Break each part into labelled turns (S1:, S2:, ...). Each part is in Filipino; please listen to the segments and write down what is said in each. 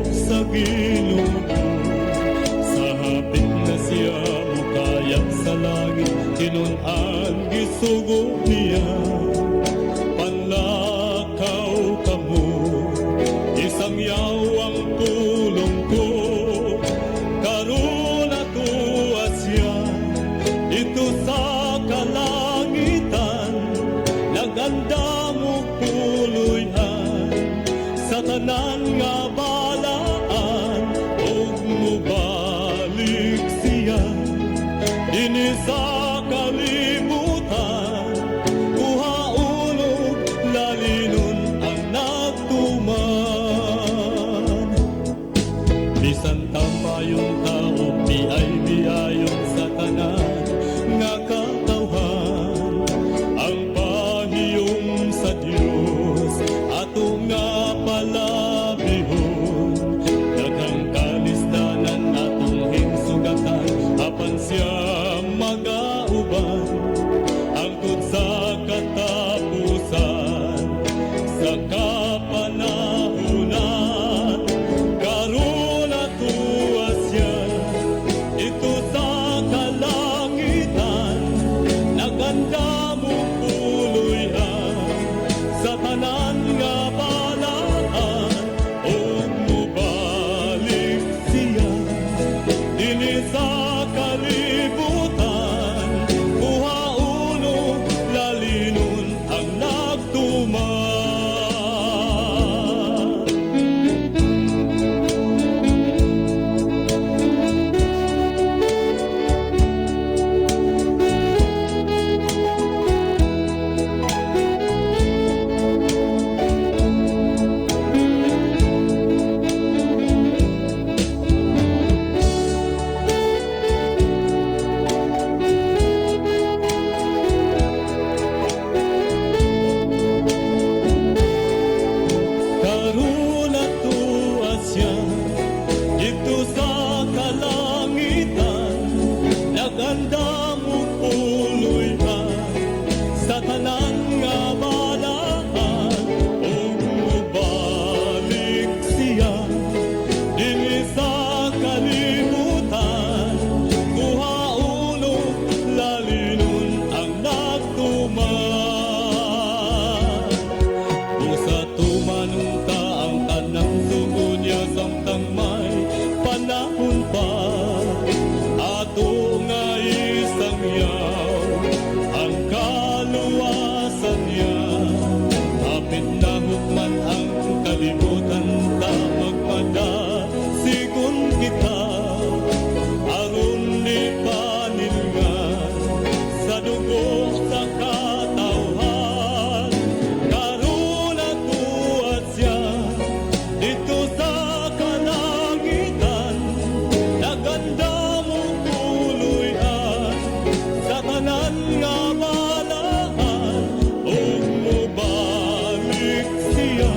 S1: sa Ginoo. Sa hapit na siya mukayat sa langit, kinun-an gisugo niya. Panlakaw kamo, isang yaw ang tulong ko. Karon atuwa siya dito sa kalangitan, naganda mo puloy-an sa tanan nga balaan, ug mubalik siya dinhi sa kalibutan. Kuhaon lalinon ang nagtuman, bisan tampayon tao di ay biayon sa tanan nga katawhan. Ang pahiyom sa Dios ato nga palabihon, daghang kalisdanan atong hinsugatan, apan siya magauban hangtod sa katapusan. Sa kapanahunan karon atuwa siya ito sa kalangitan, naganda mo puloy-an sa tanan nga balaan, ug mubalik siya dinhi sa kalibutan. Kuhaon lalinon ang nagtuman. Karon atuwa siya dito sa kalangitan, naganda mo puloy-an sa tanan nga balaan, ug mubalik siya dinhi sa kalibutan. Kuhaon lalinon ang nagtuman. Busa tumanong ka ang tanang sugo niya, samtang may panahon pa. Ato nga isang yaw ang kaluwasan niya. Hapit na hukman ang kalibutan, ta magpadasigon kita. Aron di paningan sa dugo sa katawhan. Karon atuwa siya dito sa kalangitan, naganda mo puloy-an sa tanan nga balaan, ug mubalik siya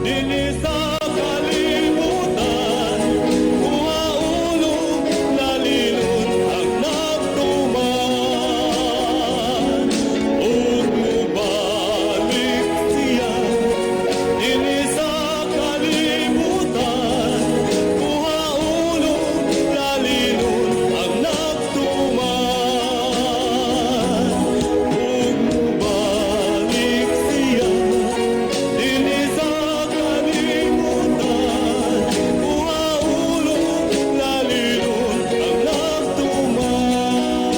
S1: dinhi sa kalibutan. Kuhaon lalinon ang nagtuman, ug mubalik siya dinhi sa kalibutan. Kuhaon lalinon ang nagtuman, ug mubalik siya dinhi sa kalibutan. Kuhaon lalinon ang nagtuman,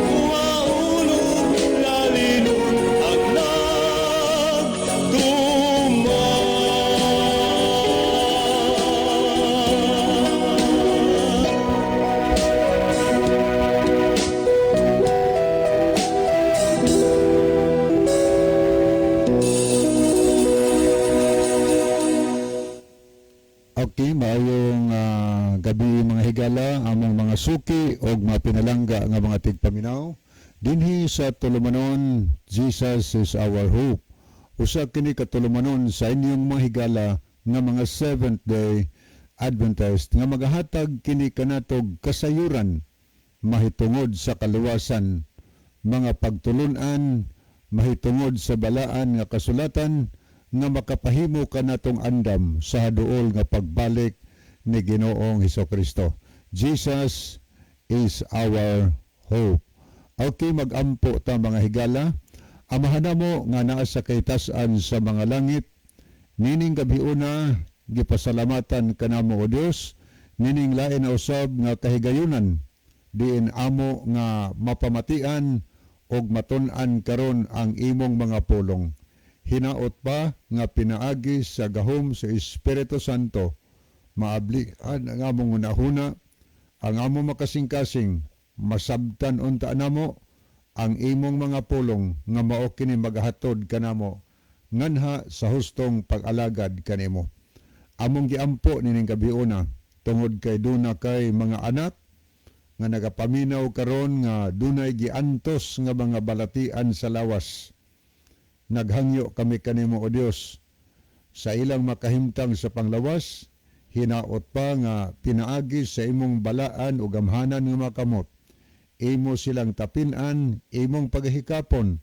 S1: kuhaon lalinon ang nagtuman.
S2: Okay, maayong gabi mga higala, among mga suki o mga pinalangga nga mga tigpaminaw. Dinhi sa tulumanon, Jesus is our hope. Usa kini katulumanon sa inyong mga higala nga mga Seventh-day Adventist nga magahatag kini kanatog kasayuran mahitungod sa kaluwasan, mga pagtulunan mahitungod sa balaan nga kasulatan nga makapahimo ka natong andam sa haduol nga pagbalik ni Ginoong Hesukristo. Jesus is our hope. Okay, magampo ta mga higala. Amahan mo nga naa sa kaytas-an sa mga langit. Nining gabiuna gipasalamatan kanamo o Dios. Nining lain na usab nga kahigayunan diin amo nga mapamatian og matun-an karon ang imong mga pulong. Hinaot pa nga pinaagi sa gahom sa Espiritu Santo maablian ang among unahuna, ang among makasing-kasing masabtan unta namo ang imong mga pulong nga mao kini magahatod kanamo nganha sa hustong pag-alagad kanimo. Among giampo nining gabiuna tungod kay duna kay mga anak nga nagapaminaw karon nga dunay giantos nga mga balatian sa lawas. Naghangyo kami kanimo o Dios sa ilang makahimtang sa panglawas, hinaot pa nga pinaagi sa imong balaan o gamhanan nga makamot. Imo silang tapinan, imong paghikapon,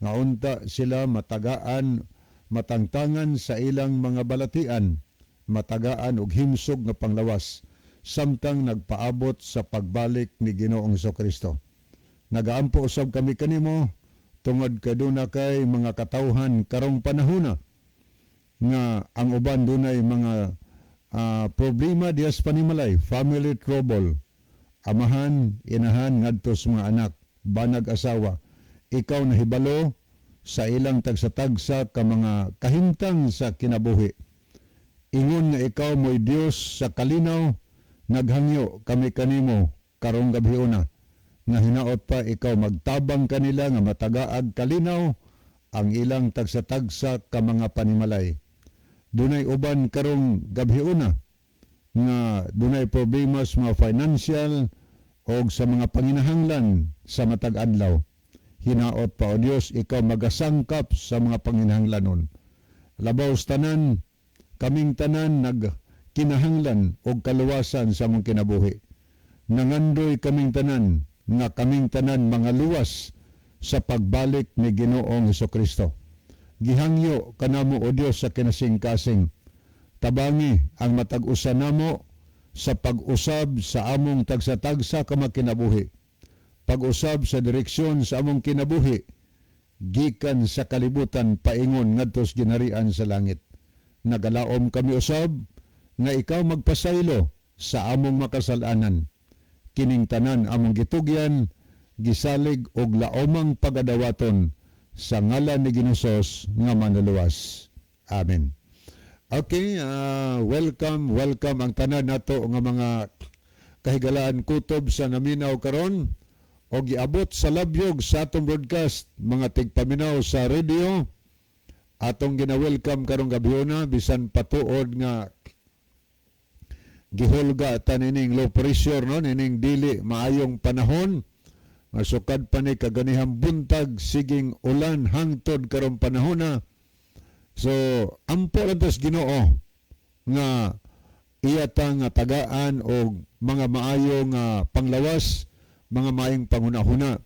S2: nga unta sila matagaan, matangtangan sa ilang mga balatian, matagaan og himsog nga panglawas, samtang nagpaabot sa pagbalik ni Ginoong Hesukristo. Nagaampo usab kami kanimo, tungod kaduna kay mga katawhan karong panahona, nga ang uban dunay mga problema diyas panimalay, family trouble, amahan, inahan, ngadto sa mga anak, banag asawa, ikaw nahibalo sa ilang tagsa-tagsa ka mga kahimtang sa kinabuhi. Ingon nga ikaw mo'y Dios sa kalinaw, naghangyo kami kanimo karong gabiuna, nga hinaot pa ikaw magtabang kanila nga matagaag kalinaw ang ilang tagsa-tagsa ka mga panimalay. Dunay uban karong gabiuna nga dunay problema sa mga financial o sa mga panginahanglan sa matag adlaw. Hinaot pa o Dios ikaw magasangkap sa mga panginahanglanon. Labaw tanan, kaming tanan nagkinahanglan o kaluwasan sa mong kinabuhi. Nangandoy kaming tanan nga kaming tanan mga luwas sa pagbalik ni Ginoong Hesukristo. Gihangyo kanamo o Dios sa kinasing-kasing. Tabangi ang matag-usa namo sa pag-usab sa among tagsa-tagsa ka makinabuhi. Pag-usab sa direksyon sa among kinabuhi gikan sa kalibutan paingon ngadto sa ginharian sa langit. Nagalaom kami usab nga ikaw magpasaylo sa among makasalanan. Kining tanan among gitugyan, gisalig og laomang pagadawaton sa ngalan ni Ginoos nga manuluwas. Amen. Okay, welcome ang tanan nato nga mga kahigalaan kutob sa naminaw karon o giabot sa labyog sa atong broadcast mga tigpaminaw sa radio. Atong gina-welcome karong gabiuna bisan patuod nga gihulga ta nining low pressure no, nining dili maayong panahon. Masukad pa ni kaganihang buntag siging ulan hangtod karong panahona. So ampo lang tas Ginoo nga iyata nga tagaan og mga maayong panglawas, mga maayong panghunahuna.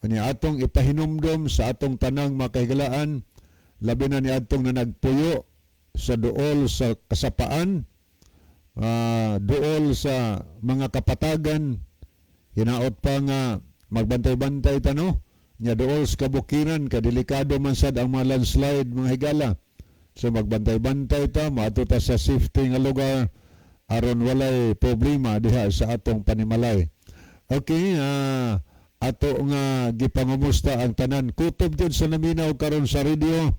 S2: Ani atong ipahinumdom sa atong tanang makahigalaan, labi na ni atong na nagpuyo sa duol sa kasapaan, duol sa mga kapatagan, hinaot pa nga magbantay-bantay tano, nya duol sa kabukiran, kadelikado man sad ang mga landslide, mga higala. So magbantay-bantay ta, maato ta sa safety nga lugar, aron walay problema diha sa atong panimalay. Okay, ato nga gipangumusta ang tanan kutob jud sa naminaw karon sa radio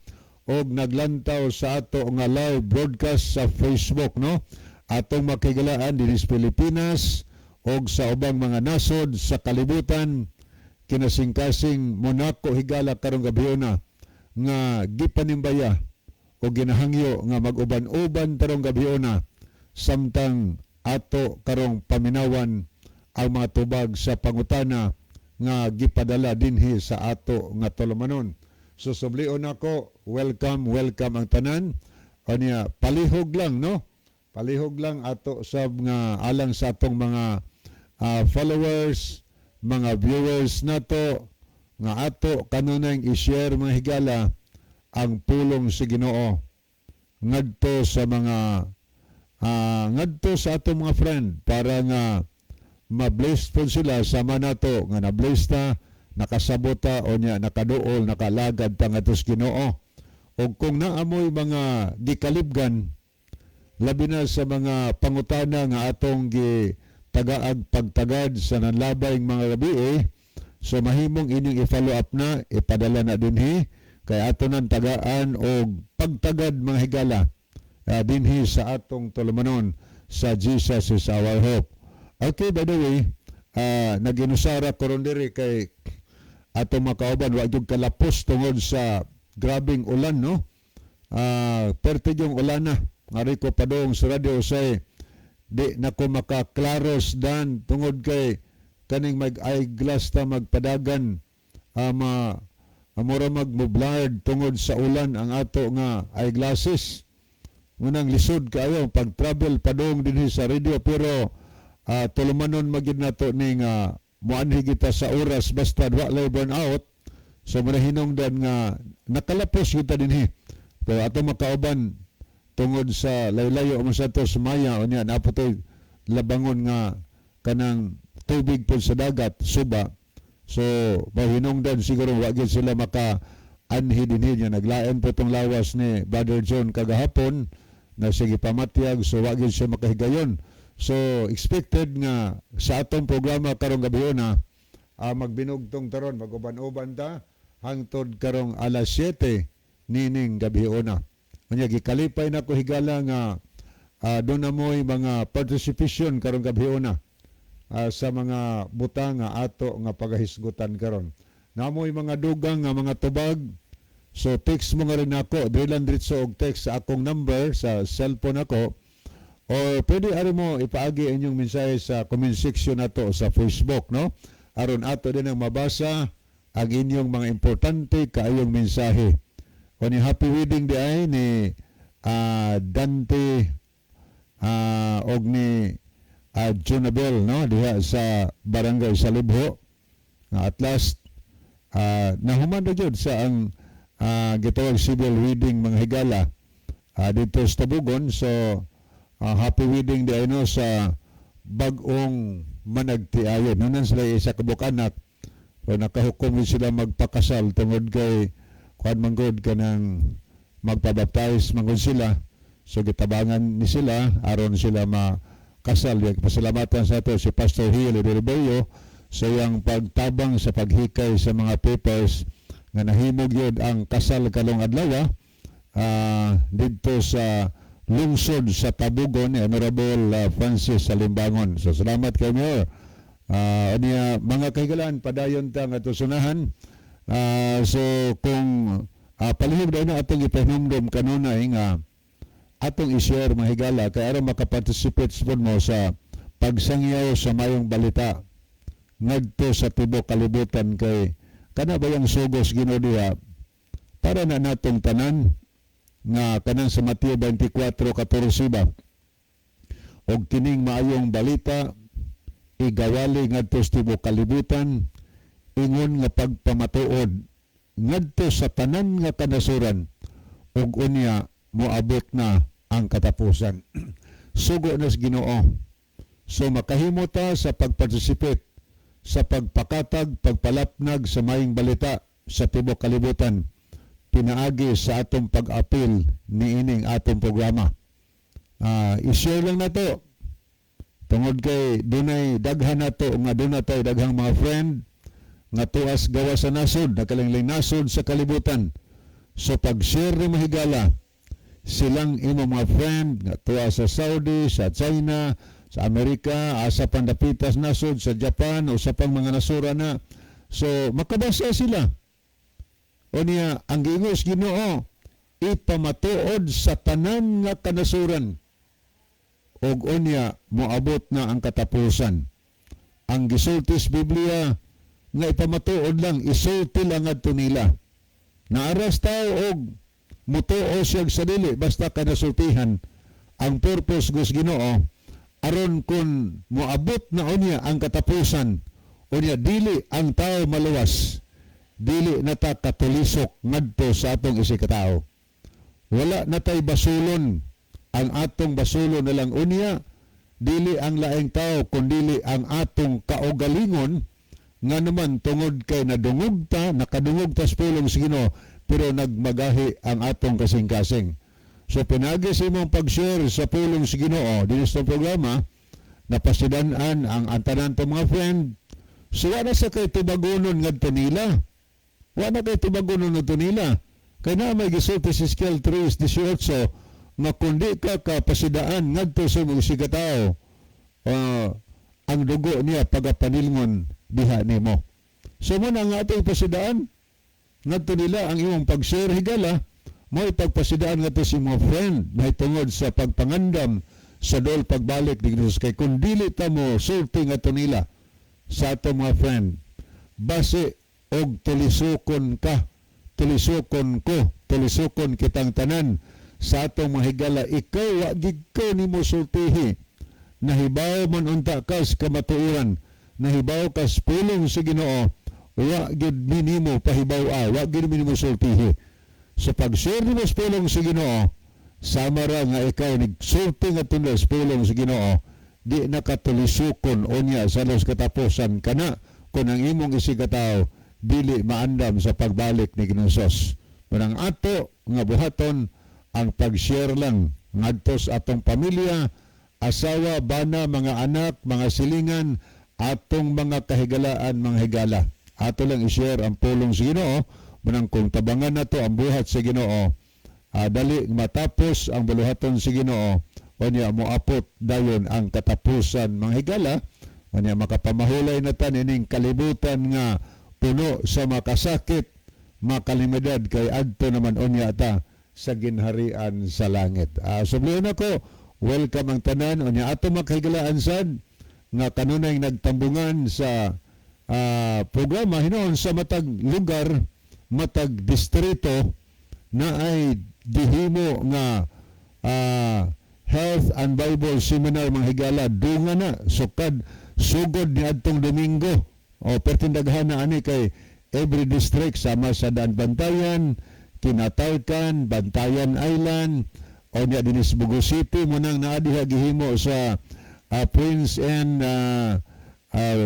S2: og naglantaw sa ato nga live broadcast sa Facebook, no? Atong makigalaan dinhi sa Pilipinas og sa ubang mga nasod sa kalibutan, kinasing-kasing Monaco higala karong gabiuna nga gipanimbaya o ginahangyo nga mag-uban-uban tarong gabiuna samtang ato karong paminawan ang mga tubag sa pangutana nga gipadala dinhi sa ato nga tulumanon. So sublion ako, welcome ang tanan. O niya, palihog lang, no? Palihog lang ato sab nga alang sa atong mga followers, mga viewers nato nga ato kanunay i-share mga higala ang pulong sa Ginoo ngadto sa mga ngadto sa atong mga friend para nga ma-bless po sila sama nato nga na-bless ta, nakasabota o nya nakaduol, nakalagad ta ngadto sa Ginoo. O kung naamoy mga gikalibgan labi na sa mga pangutana nga atong tagaag pagtagad sa nanlabay mga gabi so mahimong ining i-follow up na, ipadala na dinhi kay ato nang tagaan og pagtagad mga higala dinhi sa atong tulumanon sa Jesus is our hope. Okay, by the way, naginusara koron diri kay atong makauban wa gyud kalapos tungod sa grabing ulan, no? Perte yung ulan na. Ngari ko padong sa radio say di na ko makaklaros dan tungod kay kaning mag-eyeglass ta magpadagan amora magmublard tungod sa ulan ang ato nga eyeglasses. Munang lisod kayo pag-travel padong dinhi sa radio pero tulumanon magid nato ning muanhi kita sa oras basta wa lay burn out. So manahinungdan nga nakalapos kita dinhi. Pero ato makauban tungod sa laylayo mo sa to sumaya o niya napotoy labangon nga kanang tubig po sa dagat suba. So mahinungdan siguro wa gyud sila maka anhi dinhi niya naglaen po tong lawas ni Brother John kagahapon na sige pamatyag so wa gyud siya makahigayon. So expected nga sa atong programa karong gabi na magbinugtong taron maguban-uban ta hangtod karong alas 7 nining gabi na. Unya gikalipay na ko higala nga doon na mo'y mga participation karong gabi na sa mga butang nga ato nga pagahisgutan karon. Namoy mga dugang nga mga tubag. So text mo nga rin ako, drilan diretso og text sa akong number sa cellphone ako. Or pwede ari mo ipaagi inyong mensahe sa comment section nato sa Facebook, no? Aron ato din ang mabasa ang inyong mga importante kaayong mensahe. O ni happy wedding di ay ni Dante og ni Junabel, no? Diha sa barangay Salibho. At last nahuman na yun sa ang gitawag civil wedding mga higala dito sa Tabugon. So happy wedding di ay no sa bagong managtiayon. Nunan sila isa kabuk-anak o nakahukom sila magpakasal tungod kay kuan manggod ka ng magpabaptize manggod sila. So gitabangan ni sila aron sila makasal. Pasalamatan sa ato si Pastor Hill Rebello sa iyang pagtabang sa paghikay sa mga papers nga nahimog yun ang kasal kalong adlaw dito sa lungsod sa Tabugon ni Honorable Francis Salimbangon. So salamat kay Mayor. Mga kahigalan padayon ta nga tusunahan. So kung palihog daw na atong ipahinumdom kanunay nga atong i-share mga higala kay aron makaparticipate mo sa pagsangyaw sa mayong balita ngadto sa tibok kalibutan kay kana ba yung sugos Ginoo diha para na natong tanan nga kanang sa Mateo 24:14 ba og kining maayong balita igawali ngadto sa tibok kalibutan ingon nga pagpamatuod ngadto sa tanan nga kanasuran ug unya moabot na ang katapusan. Sugo na sa Ginoo. So makahimo ta sa pagparticipate sa pagpakatag, pagpalapnag sa mayong balita sa tibok kalibutan pinaagi sa atong pag-apil ni ining atong programa. I-share lang na to. Tungod kay dunay daghan nato nga dunay tayo daghang mga friend nga tuas gawa sa nasod, nakalingling nasod sa kalibutan. So pag-share ni mahigala silang imo mga friend nga tuwa sa Saudi, sa China, sa Amerika, asa pandapitas nasod, sa Japan, o sa pang mga nasura na. So, makabasa sila. O niya, ang giingos Ginoo, ipamatuod sa tanan nga kanasuran. O unya, moabot na ang katapusan. Ang gisultis Biblia, nga ipamatuod lang, isulti lang adto nila. Naaras tao og mutuo siyag sa dili basta kanasultihan ang purpose gus Ginoo aron kun moabot na unya ang katapusan unya dili ang tao maluwas dili na ta katulisok ngadto sa atong isikatao wala na tay basulon. Ang atong basulon na lang unya, dili ang laing tao, kundili ang atong kaugalingon, nga naman tungod kay nadungog ta, nakadungog ta sa pulong sa Ginoo, pero nagmagahi ang atong kasing-kasing. So pinagi sa imong pag-share sa pulong sa Ginoo dinhi sa programa, napasidan-an ang antanan to mga friend. So wala sa kay tubagonon ngadto nila. Wala kay tubagonon ngadto nila. Kay na may gisulti si Skill 3:18 nga kundi ka kapasidaan ngadto sa mga sigataw, ang dugo niya pagapanilngon diha nimo. So mo na nga atong pasidaan ngadto nila ang imong pag-share higala, mo ipagpasidaan ngadto si mga friend may tungod sa pagpangandam sa dol pagbalik ni Dios. Kay kung dili ta mo sulti ngadto nila sa atong mga friend, base og tulisokon ka, tulisokon ko, tulisokon kitang tanan sa atong mga higala, ikaw wa gid ko nimo sultihi. Nahibaw man unta kas kamatuoran, nahibaw kas pulong sa Ginoo, wa gid nimo pahibaw-a, wa gid nimo sultihi. Sa pag-share nimo sa pulong sa Ginoo, sama ra nga ikaw nigsulti nga tulos sa pulong sa Ginoo, di nakatulisukon unya sa los katapusan kana kung ang imong isigataw dili maandam sa pagbalik ni Ginoo. Manang ato nga buhaton ang pag-share lang ngadto sa atong pamilya, asawa, bana, mga anak, mga silingan, atong mga kahigalaan, mga higala. Ato lang i-share ang pulong sa Ginoo, manang kung tabangan nato ang buhat sa Ginoo, dali matapos ang buluhaton sa Ginoo, unya moapot dayon ang katapusan, mga higala, unya makapamahulay na ta nining kalibutan nga puno sa makasakit, makalimidad kay adto naman unya ta sa ginharian sa langit. Subliyon ako, welcome ang tanan. O niya ato makahigalaan sad nga kanunay nagtambungan sa programa hinoon sa matag lugar, matag distrito na ay dihimo nga Health and Bible Seminar mga higala. Dunga na, sukad, sugod ni adtong Domingo. O pertindaghan na ani kay every district sama sa Daan Bantayan, Kinatarkan, Bantayan Island, o niya dinis Bugo City, munang naadiha gihimo sa Prince and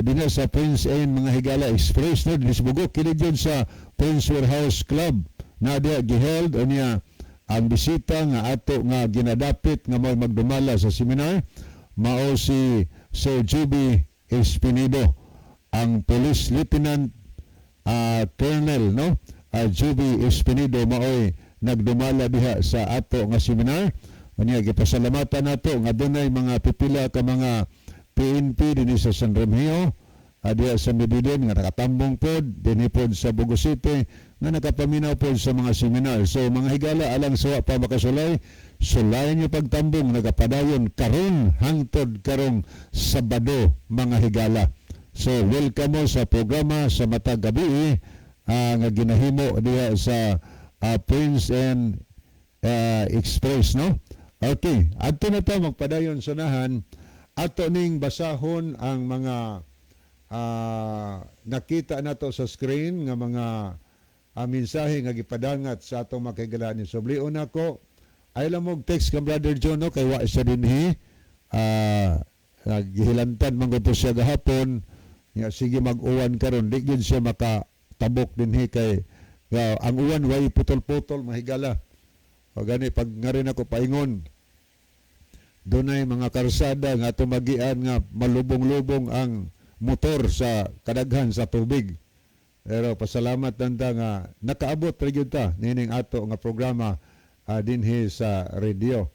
S2: dinis sa Prince and mga higala express no dinis Bugo, kini dyan sa Prince Warehouse Club naadiha giheld. O niya ang bisita nga ato nga ginadapit nga may magdumala sa seminar mao si Sir Juby Espinido, ang Police Lieutenant Colonel no Juby Espinido maoy nagdumala diha sa ato nga seminar. Unya gipasalamatan nato nga dunay mga pipila ka mga PNP dinhi sa San Remigio, diha sa Medellin nga nakatambong pod, dinhi pod sa Bugo City nga nakapaminaw pod sa mga seminar. So mga higala alang sa pa makasulay, sulayan niyo pagtambong nagapadayon karon hangtod karong Sabado mga higala. So welcome mo sa programa sa matag gabi nga ginahimo diha sa Prince and Express no. Okay, adto na ta magpadayon sunahan ato ning basahon ang mga nakita nato sa screen nga mga mensahe nga gipadangat sa atong makahigalaan. Sublion ako ay lamog text ka Brother John no kay wa siya dinhi naghilantan man gud siya gahapon nga sige mag-uwan karon di gyud siya makatabok dinhi kay ang uwan way putol-putol mahigala. O gani pag nga rin ako paingon dunay mga karsada nga tumagian nga malubong-lubong ang motor sa kadaghan sa tubig. Pero pasalamat nanda nga nakaabot ra gyud ta nining ato nga programa dinhi sa radio.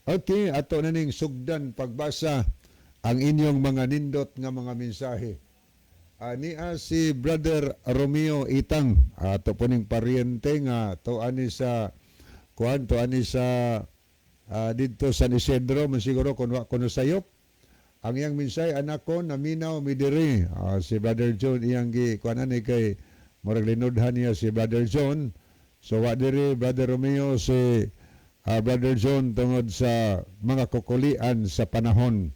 S2: Okay, ato na ning sugdan pagbasa ang inyong mga nindot nga mga mensahe. Niya si Brother Romeo Itang, ato po ning paryente nga to ani sa dito sa Isidro, masiguro kuno sayop. Ang iyang mensahe, anak ko naminaw midiri. Si Brother John iyang kuanan ni kay murag linudhan niya si Brother John. So wa diri Brother Romeo si Brother John tungod sa mga kukulian sa panahon.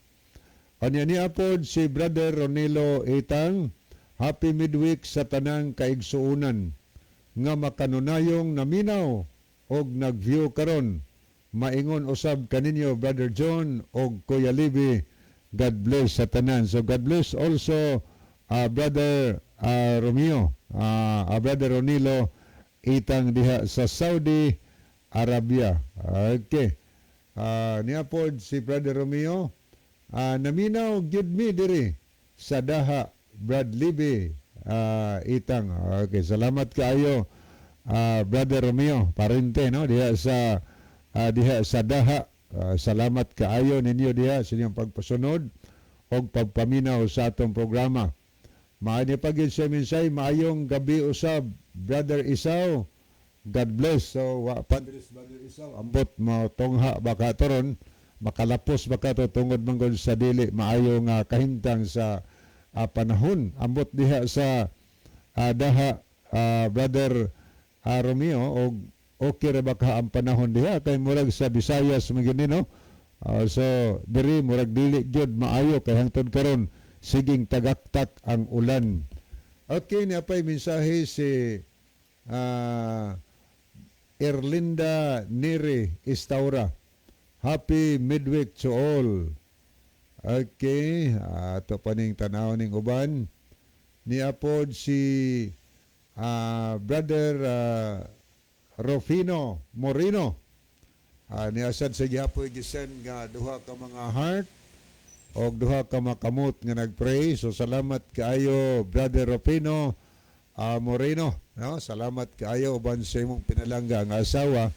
S2: Anya niya po si Brother Ronilo Itang, happy midweek sa tanang kaigsuunan nga makanunayong naminaw og nag-view karon. Maingon usab kaninyo Brother John og Kuya Libby. God bless sa tanan. So God bless also Brother Romeo, Brother Ronilo itang diha sa Saudi Arabia. Okay. Niya pod si Brother Romeo naminaw gyud mi diri sa daha Brad Libby itang. Okay, salamat kaayo Brother Romeo parente no diha sa daha. Salamat kaayo ninyo diha sa inyong pagpasunod o pagpaminaw sa atong programa. Maani pagid sa minsay maayong gabi usab Brother Isaw. God bless. So wa Padres Brother Isaw ambot mo tongha baka toron makalapos baka to tungod manggod sa dili maayong kahintang sa panahon ambot diha sa daha Brother Romeo og okay ra ba ka ang panahon diha kay murag sa Visayas magini no. So diri murag dili gyud maayo kay hangtod karon siging tagaktak ang ulan. Okay, napay mensahe si Erlinda Neri Istaura. Happy midweek to all. Okay, ato pa ning tanaw ning uban. Niapod si Brother Rufino Moreno. Niasad sa gihapoy gisen nga duha ka mga heart o duha ka makamot nga nagpray. So salamat kaayo Brother Rufino Moreno. No? Salamat kaayo uban sa imong pinalangga nga asawa.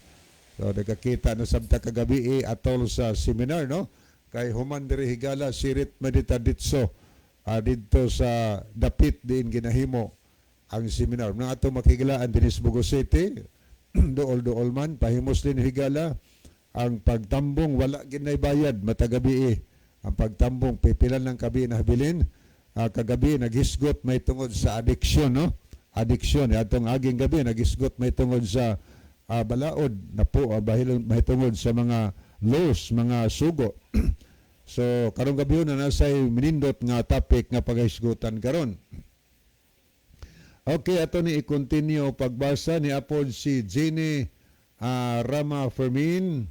S2: So nagkakita na sabta kagabi atol sa seminar no. Kay human diri higala sirit medita ditso didto sa dapit diin ginahimo ang seminar. Nang ato makigilaan dinhi sa Bugo City dool man pahimos din higala ang pagtambong wala ginay bayad matagabi ang pagtambong pipilan ng kabi na habilin kagabi naghisgot may tungod sa addiction no addiction atong aging gabi naghisgot may tungod sa balaod na po bahilon may tungod sa mga loss mga sugo. So karong gabi na nasay minindot nga topic nga paghisgutan karon. Okay, ato ni i-continue pagbasa ni apod si Jenny Rama Fermin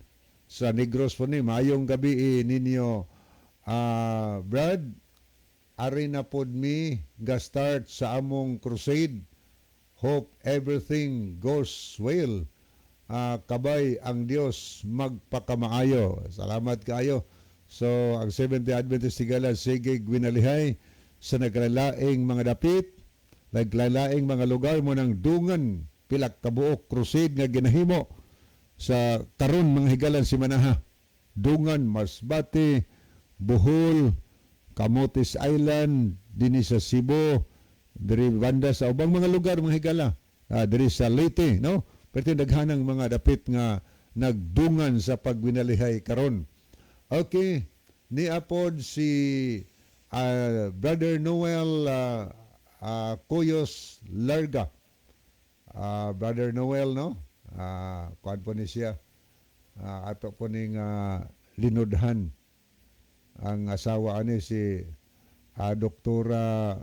S2: sa Negros po ni. Maayong gabi ninyo, Brad. Ari na pod mi ga-start sa among crusade. Hope everything goes well. Kabay ang Dios magpakamaayo. Salamat kaayo. So, ang 70 Adventist Tigala, sige gwinalihay sa naglalaing mga dapit. Naglalaing mga lugar mo ng dungan pilak kabuok crusade nga ginahimo sa karon mga higalan si Manaha Dungan, Masbate, Bohol, Camotes Island dinhi sa Cebu diri banda sa ubang mga lugar mga higala diri sa Leyte no perti daghanang mga dapit nga nagdungan sa pagwinalihay karon. Okay, ni apod si Brother Noel Cuyos Larga. Brother Noel, no? Kuan po ni siya. Ato po ning linudhan ang asawa ani si doktora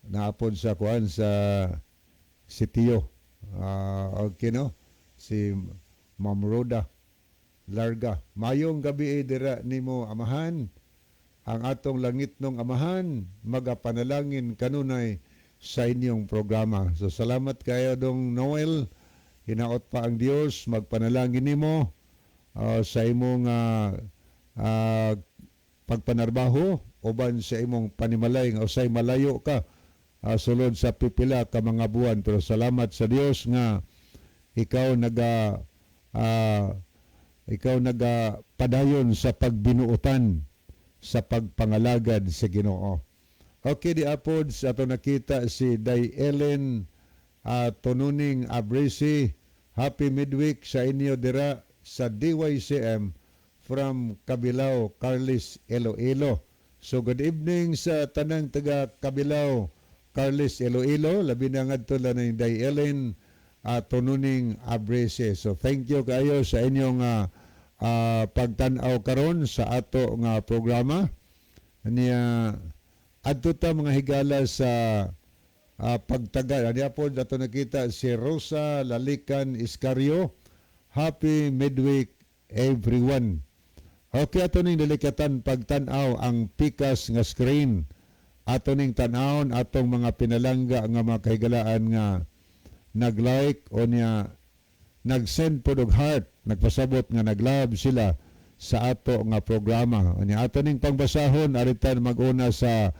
S2: naapod sa kuan sa Sitio. Okay, no? Si Ma'am Rhoda Larga. Mayong gabi dira nimo amahan. Ang atong langit nung amahan, magapanalangin kanunay sa inyong programa. So salamat kayo dong Noel. Hinaot pa ang Dios magpanalangin nimo sa imong pagpanarbaho uban sa imong panimalay nga usay malayo ka sulod sa pipila ka mga buwan. Pero salamat sa Dios nga ikaw padayon sa pagbinuotan sa pagpangalagad sa Ginoo. Okay, di apod sa ato nakita si Day Ellen Tonuning Abresi. Happy midweek sa inyo dira sa DYCM from Kabilao, Carlis, Iloilo. So good evening sa tanang taga Kabilao, Carlis, Iloilo. Labi na ngadto lang ni Day Ellen Tonuning Abresi. So thank you kayo sa inyong pagtanaw karon sa ato nga programa niya adto ta mga higala sa pagtagal. Ani po dato nakita si Rosa Lalican Iscario. Happy midweek everyone. Okay, ato ning delikatan pagtan-aw ang pikas nga screen. Ato ning tan-awon atong mga pinalangga nga mga kahigalaan nga nag-like o niya nag-send po og heart, nagpasabot nga nag-love sila sa ato nga programa. O niya ato ning pangbasahon aritan mag-una sa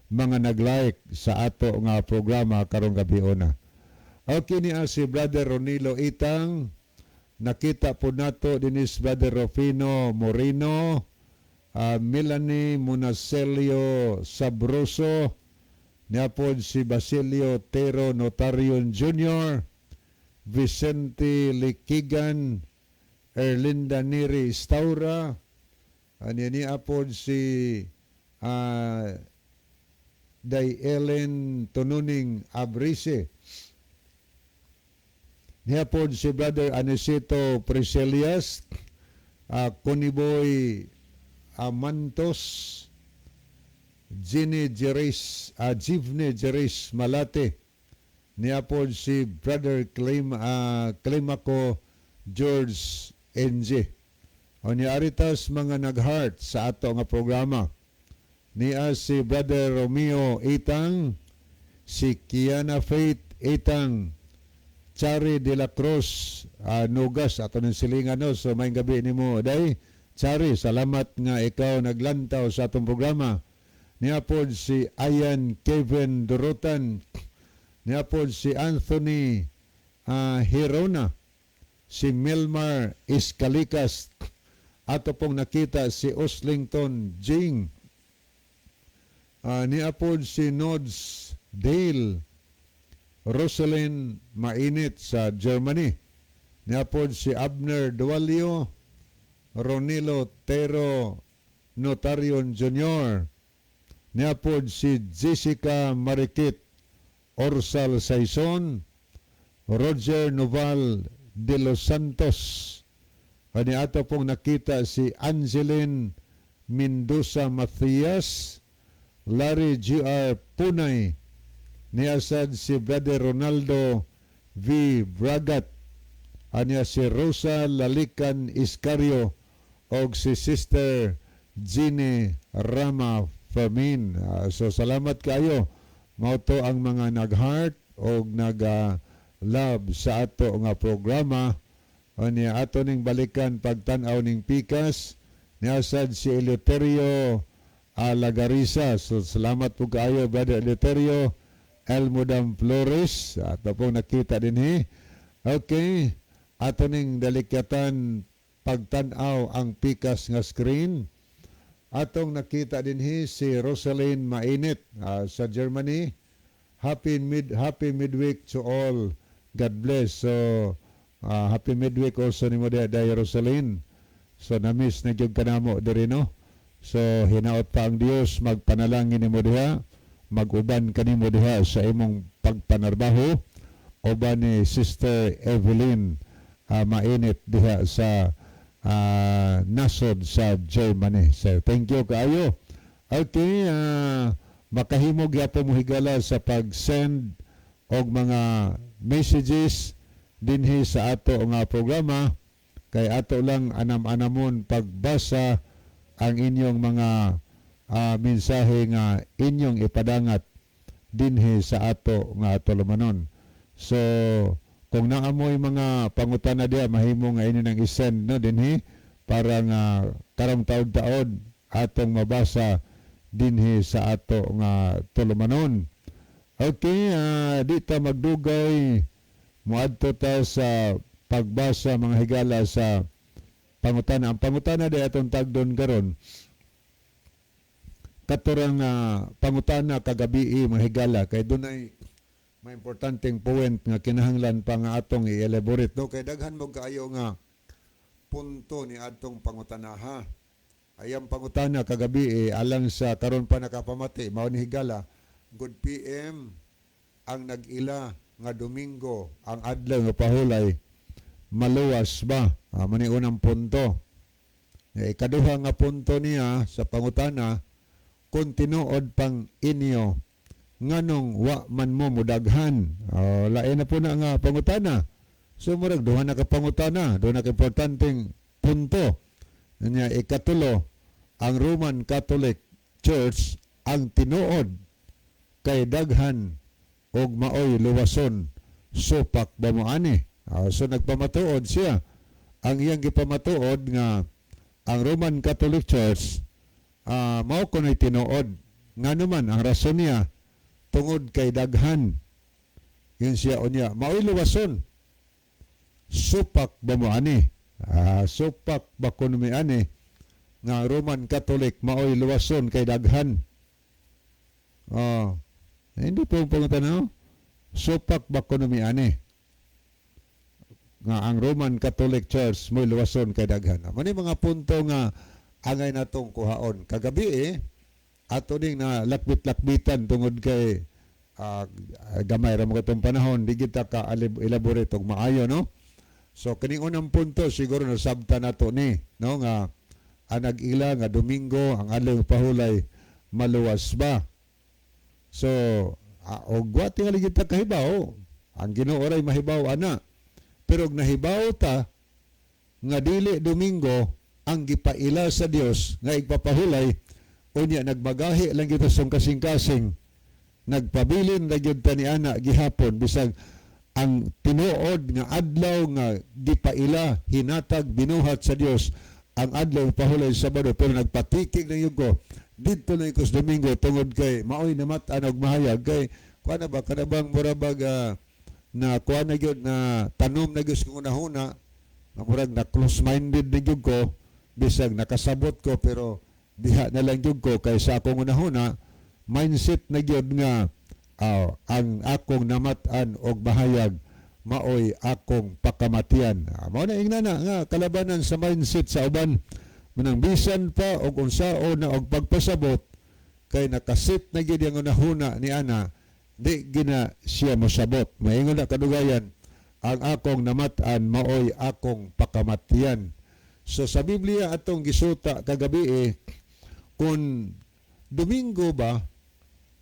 S2: mga nag-like sa ato nga programa karong gabi una. Okay niya si Brother Ronilo Itang. Nakita po nato dinis Brother Rufino Moreno, Melanie Monacelio Sabroso, niya po si Basilio Tero Notarion Jr., Vicente Likigan, Erlinda Neri Staura, niya po si Day Ellen Tununing Abrise, niya po si Brother Anisito Preselias, Kuniboy Amantos, Jivne Jeris Malate, niya po si Brother Climaco George NG. O niya aritas mga nag-heart sa ato nga programa. Niya si Brother Romeo Itang, si Kiana Faith Itang, Chari de la Cruz, Nugas, ato ng silingan no. So may gabi ni mo, day. Chari, salamat nga ikaw naglantaw sa atong programa. Niya po si Ayan Kevin Durutan, niya po si Anthony Hirona, si Milmar Iskalikas, ato pong nakita si Oslington Jing, niya po si Nods Dale, Rosalind Mainit sa Germany. Niya po si Abner Dualio, Ronilo Tero Notarion Jr. Niya po si Jessica Marikit Orsal Saison, Roger Noval de los Santos. Ani ato pong nakita si Angeline Mendoza Macias, Larry G.R. Punay, niasad si Brother Ronaldo V. Bragat, anya si Rosa Lalican Iscario og si Sister Jeannie Rama Fermin. So salamat kayo. Mao to ang mga nag-heart og nag-love sa ato nga programa. Anya ato ning balikan pagtan-aw ning pikas niasad si Eleuterio Lagarisa. So salamat po kayo Brother Eleuterio Elmodam Flores, ato pong nakita din Okay, ato ning delikatan pagtan-aw ang pikas nga screen. Atong nakita din si Rosalind Mainit sa Germany. Happy midweek to all. God bless. So happy midweek also ni mo day Rosalind. So na-miss na gyud kanamo diri no. So hinaot pa ang Dios magpanalangin nimo diha. Mag-uban kanimo diha sa imong pagpanarbaho uban ni Sister Evelyn Mainit diha sa nasod sa Germany. So thank you kaayo. Okay, makahimog yapon mo higala sa pag-send og mga messages dinhi sa ato nga programa kay ato lang anam-anamon pagbasa ang inyong mga mensahe nga inyong ipadangat dinhi sa ato nga tulumanon. So kung naamoy mga pangutana diya mahimo nga ini nang isend no dinhi para nga karong taud-taon atong mabasa dinhi sa ato nga tulumanon. Okay, di ta magdugay moadto ta sa pagbasa mga higala sa pangutana. Ang pangutana di atong tagdon karon katurang pangutana kagabi mga higala kay dunay may importanteng point nga kinahanglan pa nga atong i-elaborate no kay daghan mo kaayo nga punto ni atong pangutanaha. Ayang pangutana kagabi alang sa karon pa nakapamati mao ni higala good PM ang nag-ila nga Domingo ang adlaw nga pahulay maluwas ba? Mani unang punto. Ikaduha nga punto niya sa pangutana kung tinuod pang inyo nganong wa man mo mudaghan. Lain na po na nga pangutana. So murag duha na ka pangutana, duha na ka importanteng punto. Nya ikatulo, ang Roman Catholic Church ang tinuod kay daghan og maoy luwason supak ba mo ani. So nagpamatuod siya. Ang iyang gipamatuod nga ang Roman Catholic Church mao kuno'y tinuod. Nga naman ang rason niya tungod kay daghan. Yun siya unya, maoy luwason supak ba mo ani. Supak ba kuno mi ani nga Roman Catholic maoy luwason kay daghan. Hindi po pangutanaw. Supak ba kuno mi ani nga ang Roman Catholic Church mo'y luwason kay daghan. Mani mga punto nga angay natong kuhaon. Kagabi ato ding na lakbit-lakbitan tungod kay gamay ra mo katong panahon di kita ka elaborate og maayo, no? So kining unang punto siguro nasabta nato ni, no, nga ang nag-ila nga Domingo ang adlaw pahulay maluwas ba. So og wa tingali kita kahibaw, ang Ginoo ray mahibaw ana. Pero og nahibaw ta nga dili Domingo ang gipaila sa Dios nga igpapahulay, unya nagmagahi lang kita sa kasing-kasing, nagpabilin ra gyud ta ni ana gihapon bisag ang tinuod nga adlaw nga gipaila hinatag binuhat sa Dios ang adlaw pahulay Sabado, pero nagpatikig na yun ko dito na ikos Domingo tungod kay maoy namat-an og mahayag kay kuan ba kanabang murabag na kuan na gyud na tanom na gyud kung unahuna murag na close-minded na gyud ko bisag nakasabot ko pero diha na lang gyud ko kay sa akong unahuna mindset na gyud nga ang akong namatan og bahayag maoy akong pakamatian. Mao na ingnana nga kalabanan sa mindset sa uban manang bisan pa og unsao na og pagpasabot kay nakasit na gyud ang unahuna ni ana di gina siya mosabot. Maingon na kadugayan ang akong namatan maoy akong pakamatian. So sa Biblia atong gisuta kagabi kung Domingo ba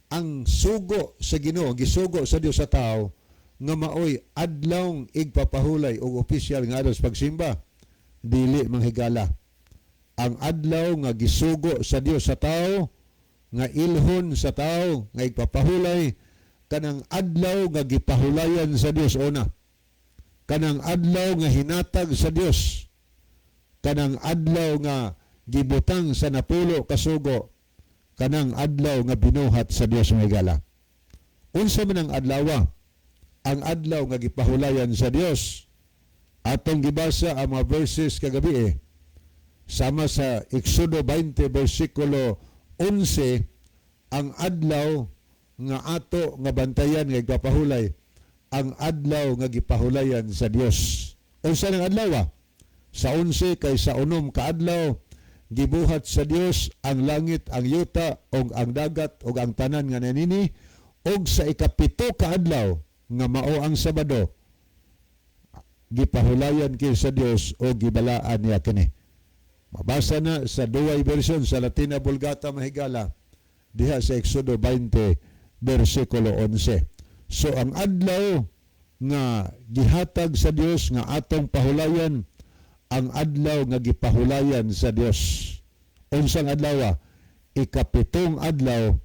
S2: ang sugo sa Ginoo, gisugo sa Dios sa tao nga maoy adlawng igpapahulay og opisyal nga adlaw sa pagsimba, dili manghigala. Ang adlaw nga gisugo sa Dios sa tao nga ilhon sa tao nga igpapahulay kanang adlaw nga gipahulayan sa Dios una. Kanang adlaw nga hinatag sa Dios. Kanang adlaw nga gibutang sa napulo kasugo. Kanang adlaw nga binuhat sa Dios nga higala. Unsa man ang adlaw? Ang adlaw nga gipahulayan sa Dios. Atong gibasa ang mga verses kagabi sama sa Exodo 20 versikulo 11, ang adlaw nga ato nga bantayan nga gipahulay, ang adlaw nga gipahulayan sa Dios. Unsa nang adlaw? Sa 11 kay sa unom ka adlaw gibuhat sa Dios ang langit, ang yuta, og ang dagat, og ang tanan nga nanini, og sa ikapito ka adlaw nga mao ang Sabado, gipahulayan kini sa Dios o gibalaan niya kini. Mabasa na sa duway version sa Latina Vulgata mahigala diha sa Exodo 20 versikulo 11. So ang adlaw nga gihatag sa Dios nga atong pahulayan, ang adlaw nga gipahulayan sa Dios. Unsang adlaw? Ikapitong adlaw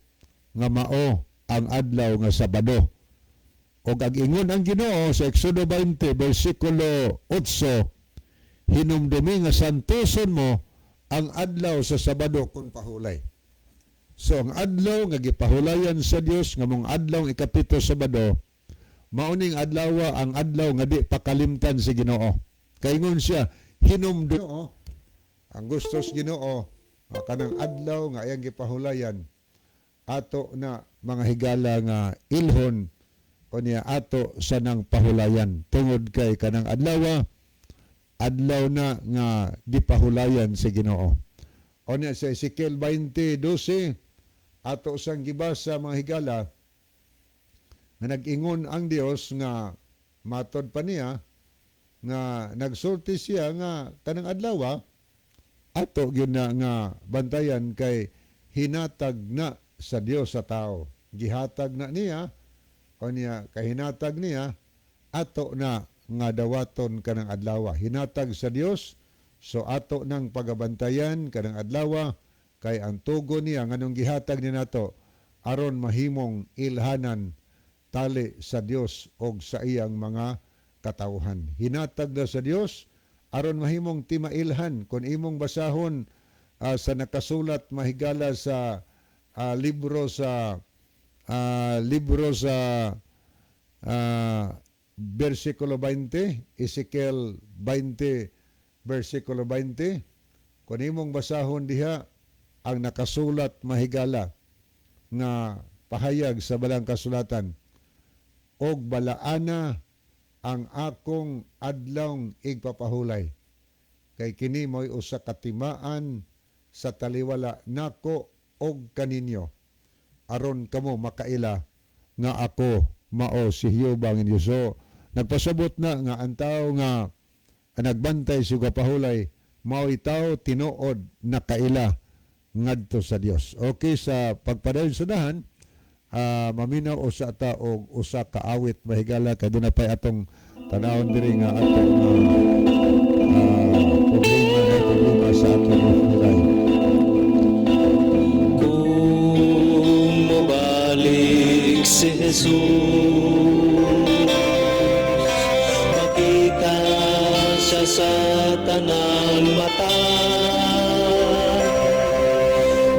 S2: nga mao ang adlaw nga Sabado. Og ang ingon ang Ginoo sa Exodo 20 versikulo 8, hinumdumi nga santuson mo ang adlaw sa Sabado kung pahulay. So ang adlaw nga gipahulayan sa Dios nga mong adlaw ikapito Sabado, mauning adlaw ang adlaw nga di pakalimtan si Ginoo. Kaingon siya hinumdumi ang gustos Ginoo kanang adlaw nga iyang gipahulayan ato na mga higala nga ilhon o niya ato sa nang pahulayan tungod kay kanang adlaw na nga gipahulayan si Ginoo. O niya sa Ezekiel 20:12 ato sang gibasa mga higala nga nag-ingon ang Dios nga matod pa niya nga nagsulti siya nga kanang adlaw ato gyud na nga bantayan kay hinatag na sa Dios sa tao. Gihatag na niya o niya kahinatag niya ato na nga dawaton kanang adlaw. Hinatag sa Dios, so ato nang pagabantayan kanang adlaw, kay ang tugon niya nganong gihatag ni nato aron mahimong ilhanan tali sa Dios og sa iyang mga katawhan. Hinatag na sa Dios aron mahimong timailhan kung imong basahon sa nakasulat mahigala sa libro sa versikulo 20, Ezekiel 20 versikulo 20, kung imong basahon diha ang nakasulat mahigala nga pahayag sa balang kasulatan, og balaana ang akong adlawng igpapahulay kay kini mo'y usa ka timaan sa taliwala nako og kaninyo aron kamo makaila nga ako mao si Jehova ang Dios. So nagpasabot na nga ang tao nga nagbantay sa gapahulay mao'y tao tinuod na kaila ngadto sa Dios. Okay, sa pagpadayon sa dahan, maminaw usa ta og usa ka awit mahigala kay dunay pay atong tanawon diri nga atong problema sa atong life.
S1: Kung mabalik si Jesus, makita siya sa tanang mata,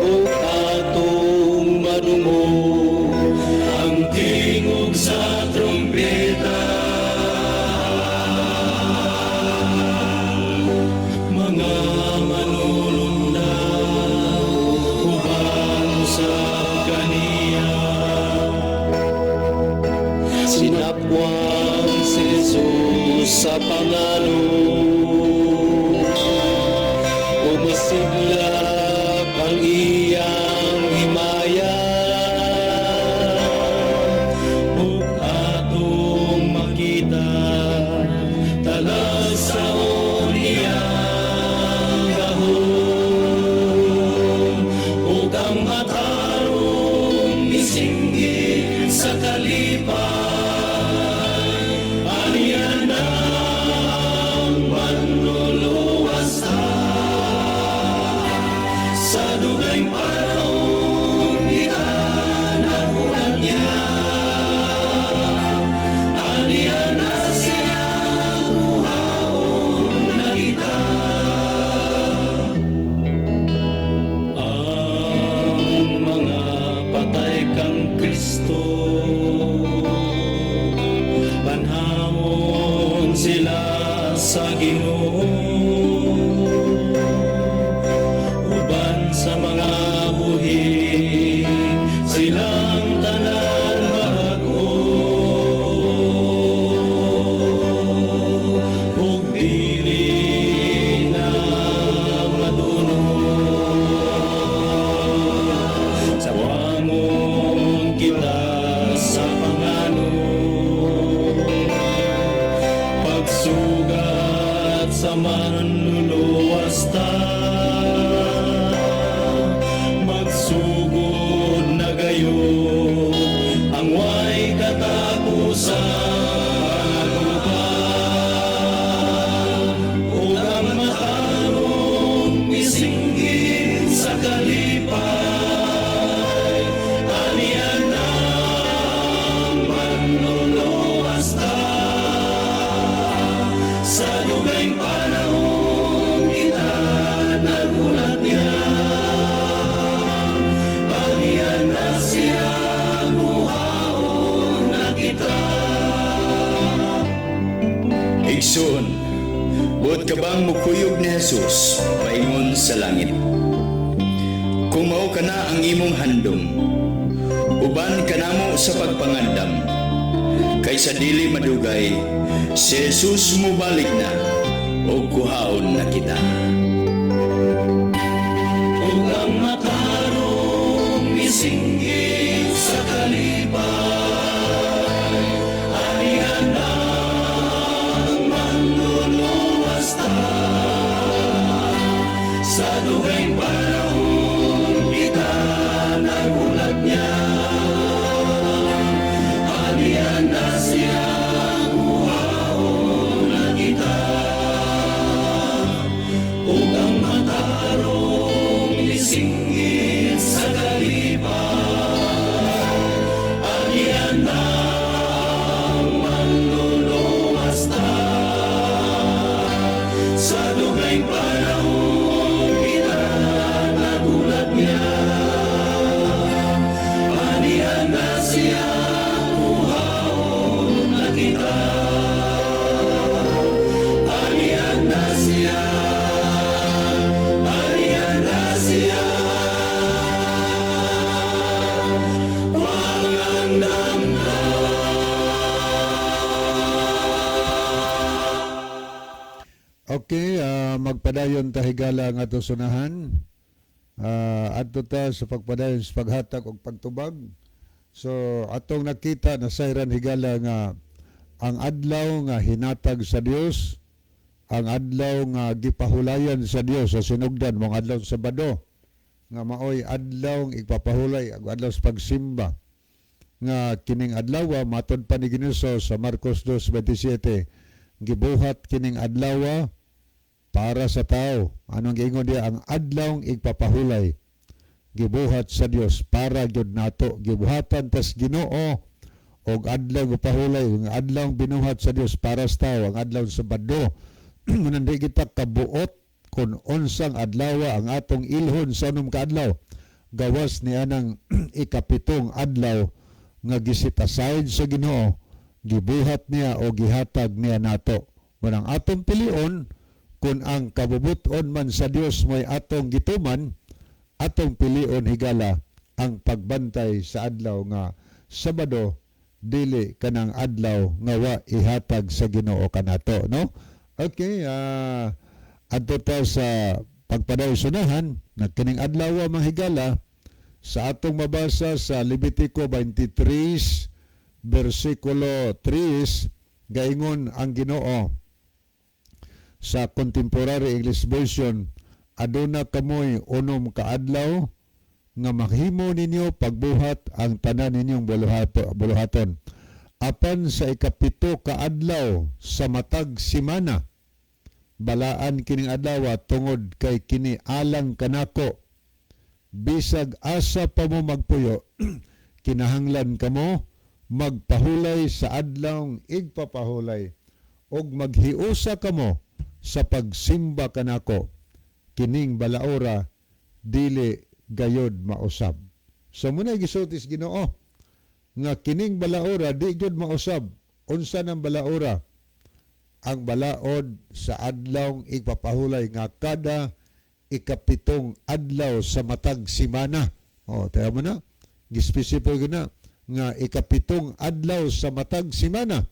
S1: ug atong madungo ang tingog sa trumpeta. Mga manulunda uban sa kaniya, sinapwang si Jesus sa pangalo, umasigla ang iyang himaya, ug atong makita talasaon iyang gahom, ug ang matarong misinggit sa kalipay, alian na ang manluluwas sa dugay panahon itanahunan niya, alian na siya buhaon na kita. Ang mga patay kang Kristo, banhawon sila sa Ginoo, uban sa mga buhi silang tanan bago, ug dili na madunong sa wangon kita sa pangano, pagsugat sa manluluwas ta, magsugod na gayon ang way katapusan, ug ang matarong misinggit sa kalipay, alian na ang manluluwas ta sa dugay panahon kita nagulat niya, alian na siya buhaon na kita.
S3: Igsoon, buot ka bang mukuyog ni Jesus paingon sa langit? Kung mao ka na ang imong handom, uban ka namo sa pagpangandam, kaysa dili madugay, si Jesus mubalik na o kuhaon na kita.
S1: Ug ang matarong misinggit sa kalipay, alian na ang manluluwas ta sa dugay panahon kita nagulat niya, alian na siya buhaon
S2: magpadayon ta higala nga to sunahan. Adto ta sa pagpadayon sa paghatag og pagtubag. So atong nakita na sayran higala nga ang adlaw nga hinatag sa Dios, ang adlaw nga gipahulayan sa Dios sa sinugdan mong adlaw sa Sabado nga maoy adlaw igpapahulay ang adlaw sa pagsimba nga kining adlaw matod pa ni Ginoo sa Marcos 2:27 gibuhat kining adlaw para sa tao. Anong giingon diya? Ang adlaw igpapahulay gibuhat sa Dios para gyud nato, gibuhatan tas Ginoo og adlaw gipahulay, ang adlaw binuhat sa Dios para sa tao, ang adlaw sa Sabado. Munandi kita kabuot kung unsang adlaw ang atong ilhon sa unom ka adlaw. Gawas ni anang ikapitong adlaw nga gisit aside sa Ginoo, gibuhat niya o gihatag niya nato. Munang atong pilion kung ang kabubuton man sa Dios mo'y atong gituman, atong pilion higala ang pagbantay sa adlaw nga Sabado, dili kanang adlaw nga wa ihatag sa Ginoo kanato, no? Okay, adto ta sa pagpadayon sunahan na kining adlaw manghigala sa atong mabasa sa Levitico 23 versikulo 3 gaingon ang Ginoo sa Contemporary English Version, aduna kamoy unom ka adlaw nga maghimo ninyo pagbuhat ang tanan ninyong buluhaton. Apan sa ikapito ka adlaw sa matag simana, balaan kining adlaw tungod kay kini alang kanako. Bisag asa pa mo magpuyo, kinahanglan kamo magpahulay sa adlaw igpapahulay og maghiusa kamo sa pagsimba kanako. Kining balaora dili gayod mausab. So muna gisultis Ginoo nga kining balaora di gyud mausab. Unsa nang balaora? Ang balaod sa adlaw igpapahulay nga kada ikapitong adlaw sa matag simana. Tayo mo na, gispesifiko na nga ikapitong adlaw sa matag simana.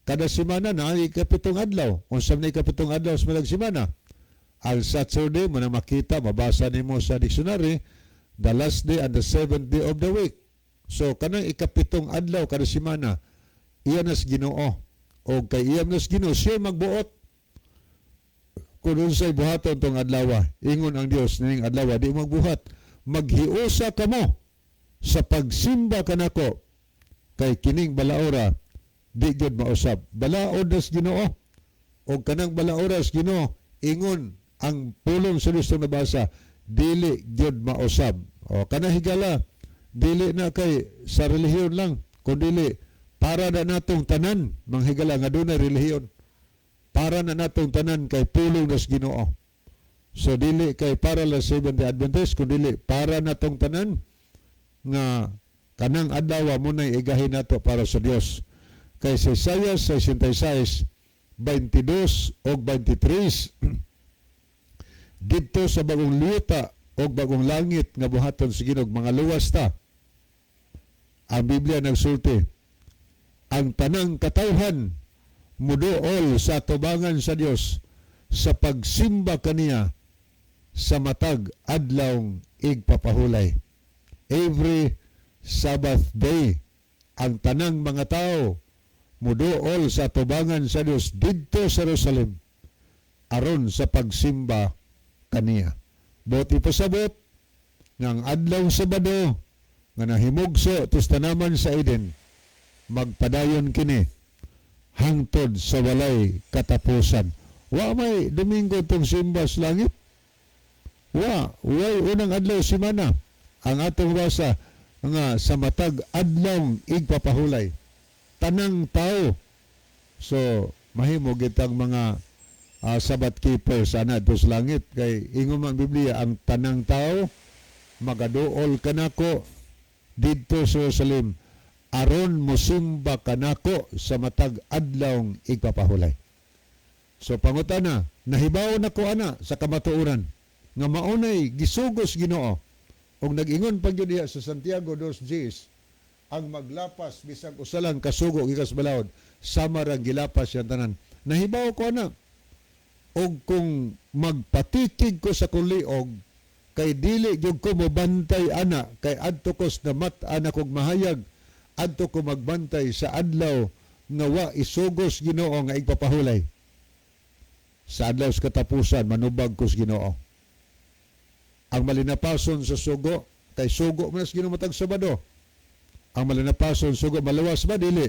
S2: Kada simana na ikapitong adlaw. Unsa na ikapitong adlaw sa matag simana? Ang Saturday mo na makita, mabasa nimo sa dictionary, the last day and the seventh day of the week. So kanang ikapitong adlaw kada simana, iyan as Ginoo. O kay iyam nas Ginoo siya magbuot kung unsay buhaton tong adlaw. Ingon ang Dios ning adlaw di magbuhat, maghiusa kamo sa pagsimba kanako kay kining balaora di gyud mausab. Balaod nas Ginoo o kanang balaora sa Ginoo, ingon ang pulong sa Dios na basa, dili gyud mausab. O kana higala dili na kay sa relihiyon lang, kundi para na natong tanan, manghigala nga doon na relihiyon. Para na natong tanan kay pulong nas Ginoo. So dili kay para la Seventh-day Adventist, kundi para natong tanan nga kanang adlaw mo na igahin nato para sa Dios. Kay sa Isaiah 66, 22 o 23, dito sa bagong luta o bagong langit nga buhaton sa Ginoo, mga luwas ta. Ang Biblia nagsulti, ang tanang katawhan muduol sa tubangan sa Dios sa pagsimba kaniya sa matag adlaw igpapahulay. Every Sabbath day, ang tanang mga tao muduol sa tubangan sa Dios didto sa Jerusalem aron sa pagsimba kaniya. Bot ipasabot ng adlaw Sabado nga nahimugso tus tanaman sa Eden, magpadayon kini hangtod sa walay katapusan. Wa may Domingo tong simba sa langit. Way unang adlaw simana. Ang atong basa nga sa matag adlaw igpapahulay. Tanang tao. So mahimo gitang mga Sabbath keepers ana to sa langit kay ingon man Biblia ang tanang tao magaduol kanako didto sa Jerusalem aron mosimba kanako sa matag adlaw igpapahulay. So pangutana, nahibaw na ko ana sa kamatuoran nga maunay gisugos Ginoo og nag-ingon pa gyud diha sa Santiago 2:10 ang maglapas bisag usalang kasugo gikas balaod sama ra gilapas yan tanan. Nahibaw ko ana og kung magpatikig ko sa kuliog, kay dili gyud ko mobantay ana, kay adto ko na mat-ana kog mahayag, adto ko magbantay sa adlaw nga wa isugos Ginoo nga igpapahulay. Sa adlaw sa katapusan, manubag ko sa Ginoo. Ang malinapason sa sugo, kay sugo man sa Ginoo matag Sabado. Ang malinapason sugo, malawas ba? Dili.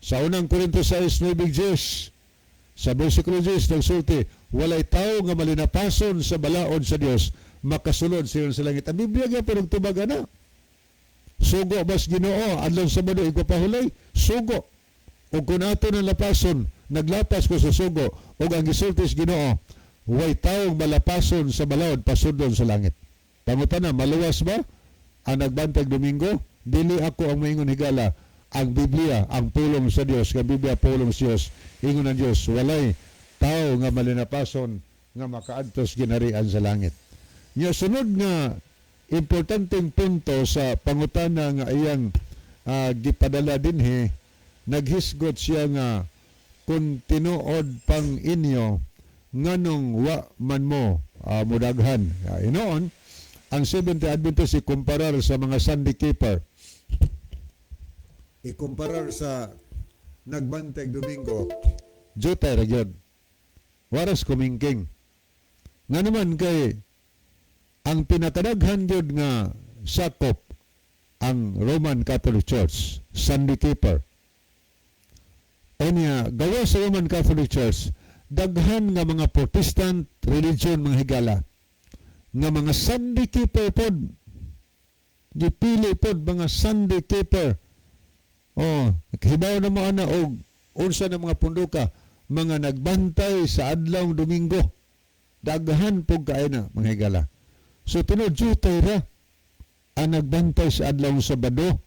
S2: Sa unang Korinto 6:9-10, sa versikulo 10, nagsulti, walay tao nga malinapason sa balaod sa Dios, makasulod siya sa langit. Ang Biblia nga po nagtubaga na. Sugo bas Ginoo, adlaw Sabado, igpapahulay, sugo. O kung ato ng lapason, naglapas ko sa sugo, o ang gisultis Ginoo, way taong malapason sa balaod, pasudlon sa langit. Pangutana, maluwas ba ang nagbantag Domingo? Dili ako ang maingon higala. Ang Biblia, ang pulong sa Dios, ang Biblia pulong sa Dios, ingon ng Dios, walay tao nga malinapason nga makaadtos ginarian sa langit. Nya sunod nga importanteng punto sa pangutana nga iyang gipadala dinhi, naghisgot siya nga kung tinuod pang inyo nganong wa man mo mudaghan. Inoon, ang Seventh-day Adventist ikumparar sa mga Sunday keeper. Ikumparar sa nagbantay Domingo, jutay ra gyud. Waras kumingking. Nga naman kay ang pinakadaghan gyud nga sakop ang Roman Catholic Church, Sunday keeper. O niya, gawa sa Roman Catholic Church, daghan nga mga Protestant religion mga higala, nga mga Sunday keeper pod, gipili pod mga Sunday keeper. Hibaw na mga na og unsa na mga punduka, mga nagbantay sa adlaw Domingo. Daghan po kaay na mga higala. So tunod jutay ra ang nagbantay sa adlaw Sabado.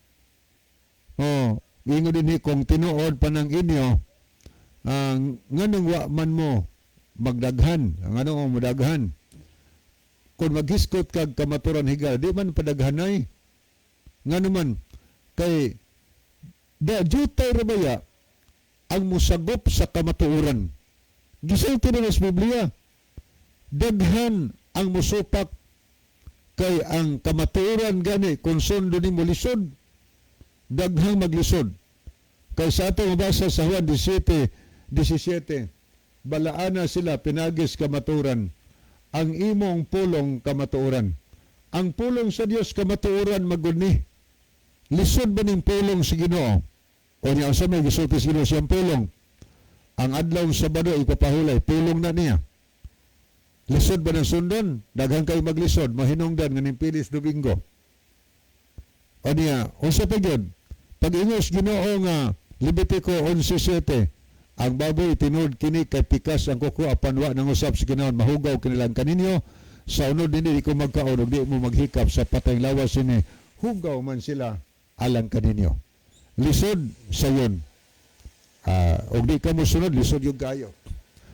S2: Ingo din kung tinuod pa ng inyo, nganong wa man mo magdaghan, nganong mo daghan. Kung maghiskot kag kamaturan higala, di man padaghanay. Nga naman, kay jutay ra baya ang musagop sa kamatuoran. Gisulti na sa Biblia, daghan ang musupak kay ang kamatuoran gani kung sundo ni mo lisod, daghang maglisod. Kay sa ato mabasa sa Juan 17, balaana sila pinagis kamatuoran, ang imong pulong kamatuoran. Ang pulong sa Dios kamatuoran maguni. Lisod ba ning pulong sa Ginoo? O niya sa may gisulti sa Ginoo siyang pulong. Ang adlaw Sabado ipapahulay, pulong na niya. Lisod ba ng sundon? Daghang kay maglisod, mahinungdan nga ning pilis Domingo. O niya, usa pa gyud, pag ingos Ginoo nga Levitico 11:7, ang baboy tinud kini kay pikas ang kuko apan wa nang usab sa Ginoo, mahugaw kanilang kaninyo, sa unod dinhi di ko magkaon ug di mo maghikap sa patay lawas ini, hugaw man sila alang kaninyo. Lisod sayon. Og di ka mo sunod, lisod yung kayo.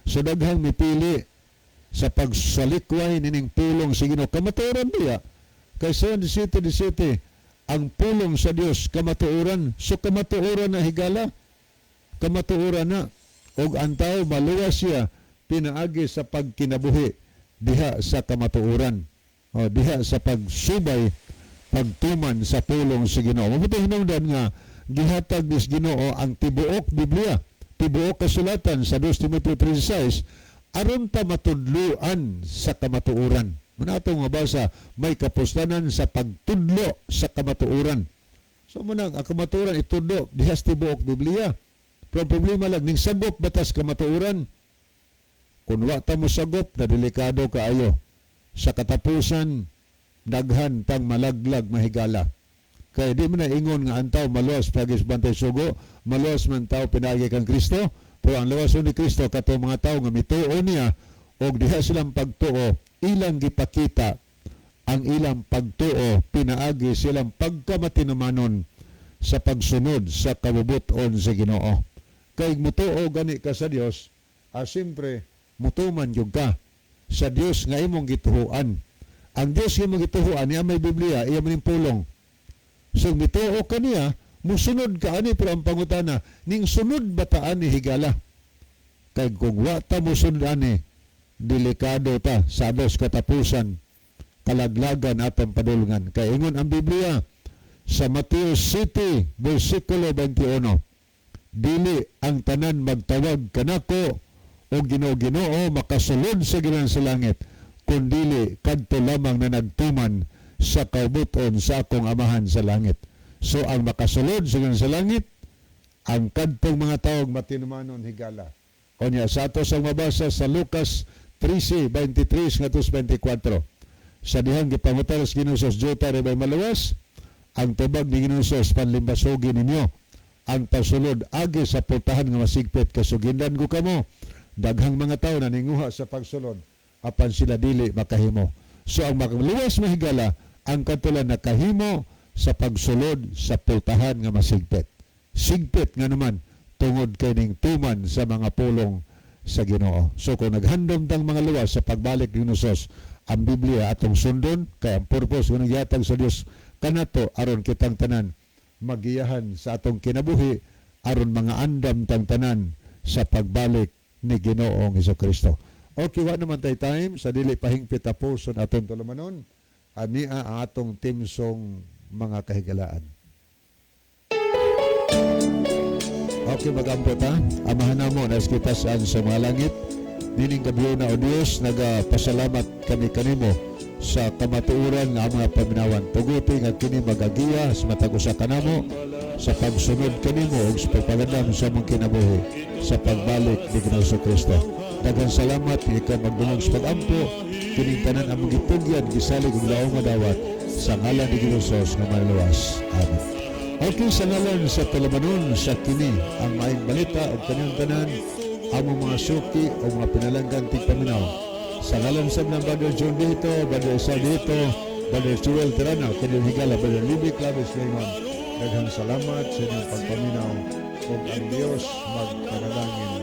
S2: So daghang mipili sa pagsalikway nining pulong sa Ginoo. Kamatuoran diya. Kay sa 17, ang pulong sa Dios kamatuoran. So kamatuoran na higala. Kamatuoran na. Og ang tao maluwas siya pinaagi sa pagkinabuhi diha sa kamatuoran. O diha sa pagsubay, pagtuman sa pulong sa Ginoo. Mabuti hinungdan nga gihatag ni Ginoo ang tibuok Biblia, tibuok kasulatan sa 2 Timoteo 3:6 aron ta matudluan sa kamatuoran. Muna nga basa, may kapustanan sa pagtudlo sa kamatuoran. So muna ang kamatuoran itudlo dihas tibuok Biblia. Pero ang problema lang ning sagop batas kamatuoran. Kung wa ta mo sagop, na delikado kaayo. Sa katapusan daghan tang malaglag mahigala. Kaya di mo na ingon nga ang tao maluwas pagis bantay sugo, maluwas man tao pinagi kang Kristo, pero ang lawas ni Kristo kato mga tao nga mituo niya og diha silang pagtuo, ilang gipakita ang ilang pagtuo, pinaagi silang pagkamatinumanon sa pagsunod sa kabubuton sa Ginoo. Kay mutuo gani ka sa Dios, siyempre mutuman jud ka sa Dios nga imong gituhuan. Ang Dios nga imong gituhuan niya may Biblia, iya maning pulong. So mituo ka niya, musunod ka ani, pero ang pangutana, ning sunod bataan ni higala. Kay kung wa ta mosundan delikado ta sa dos katapusan, kalaglagan atong padulungan. Kay ingon ang Biblia sa Mateo City, versikulo 21, dili ang tanan magtawag kanako o Ginoo makasulod sa ginan sa langit, kundili kadto lamang na nagtuman sa kaubuton sa akong amahan sa langit. So ang makasulod sa ginan sa langit, ang kadtong mga tawag matinumanon higala. O niya, sa ato sang mabasa sa Lucas 13:23 ngadto 24. Sa dihang gipangutar sa Ginoo sa Jota rebay maluwas, ang tubag ni Ginoo sa panlimbasogin ninyo ang pasulod agi sa putahan nga masigpit kasugindan ko kamo. Daghang mga tao na ninguha sa pagsulod apan sila dili makahimo. So ang maluwas mahigala ang katulan nakahimo sa pagsulod sa putahan nga masigpit. Sigpit nga naman tungod kay ning tuman sa mga pulong sa Ginoo. So kung naghandom tang mga luwas sa pagbalik ni Ginoo, ang Biblia atong sundon kay ang purpose nga nagyatag sa Dios kanato aron kitang tanan magiyahan sa atong kinabuhi aron mga andam tang tanan sa pagbalik ni Ginoong Hesukristo. Okay, wa naman tay time sa dili pahingpit tapuson atong tulumanon. Ania ang atong timsong mga kahigalaan. Okay, mag-ampot ha. Amahan na mo na kita saan sa mga langit. Nining gabiyo na o Diyos, nagapasalamat kami kanimo sa kamatuuran nga mga paminawan. Tuguti nga kini magagiya sa matag usa kanamo sa pagsunod kanimo ug sa pagpagandam sa mong kinabuhi sa pagbalik ni Ginoong Kristo. Daghang salamat ikaw magdungog sa pag-ampo kining tanan among gitugyan gisalig og laong nga dawat sa ngalan ni Ginoong nga maluwas. Amen. Okay, sa ngalan sa talamanon sa kini ang maayong balita o kanyang tanan among mga suki o mga pinalanggan tigpaminaw. Sa ngalan sa mga Brother John dito, Brother Isa dito, Brother Joel Terana, kanyang higala, Brother Libby Claves Raymond. Daghang salamat sa inyong pagpaminaw o ang Diyos magpanalangin